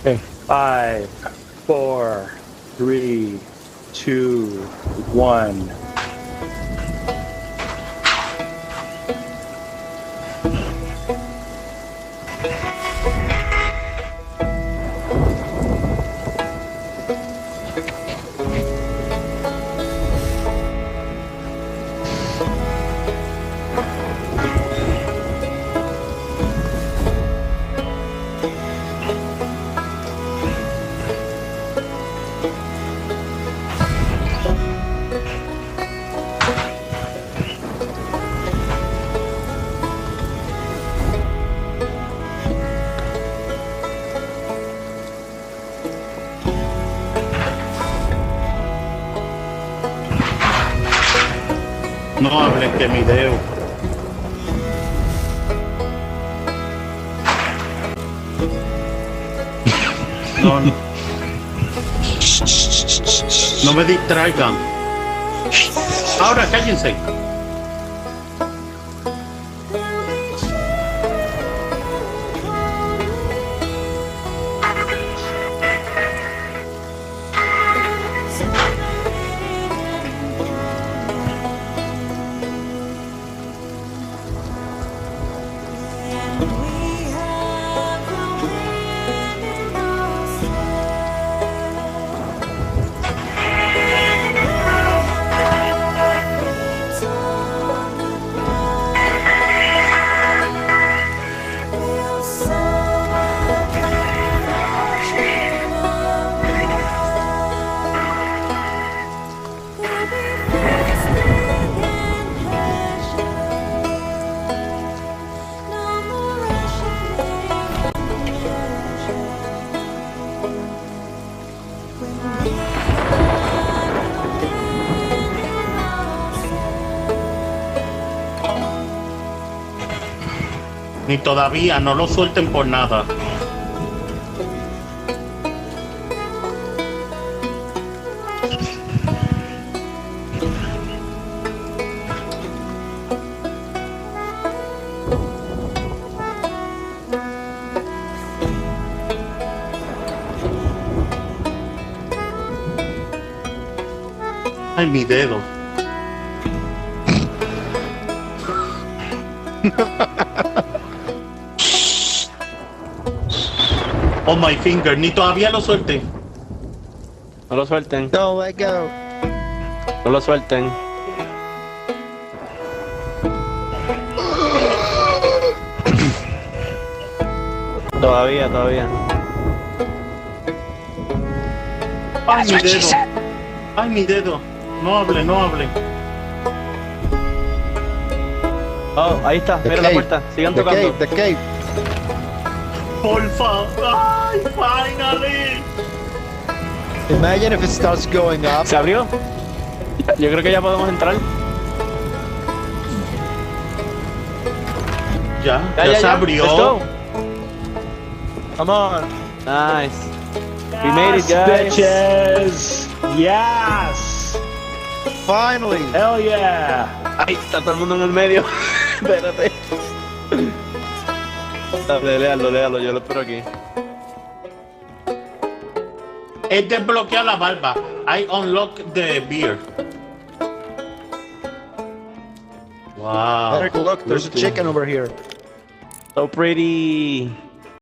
Okay. 5, 4, 3, 2, 1. No hables que mi dedo. No, no. No me distraigan. Ahora cállense. Ni todavía, no lo suelten por nada. Ay, mi dedo. Oh my finger, ni todavía lo suelten. No lo suelten. Don't let go. No lo suelten. Todavía. Ay, mi dedo. Ay, mi dedo. No hable. Oh, ahí está, The mira la cave. puerta. Sigan The tocando. cave, the cave. Por favor. Ay, finally. Imagine if it starts going up. ¿Se abrió? Yo creo que ya podemos entrar. Ya se abrió. Let's go. Come on. Nice. We made it, guys. Bitches. Yes. Finally. Hell yeah. Ay, está todo el mundo en el medio. Espérate. Dale, léalo, yo lo espero aquí. He desbloqueado la barba. I unlock the beard. Wow. Eric, look, there's a chicken over here. So pretty.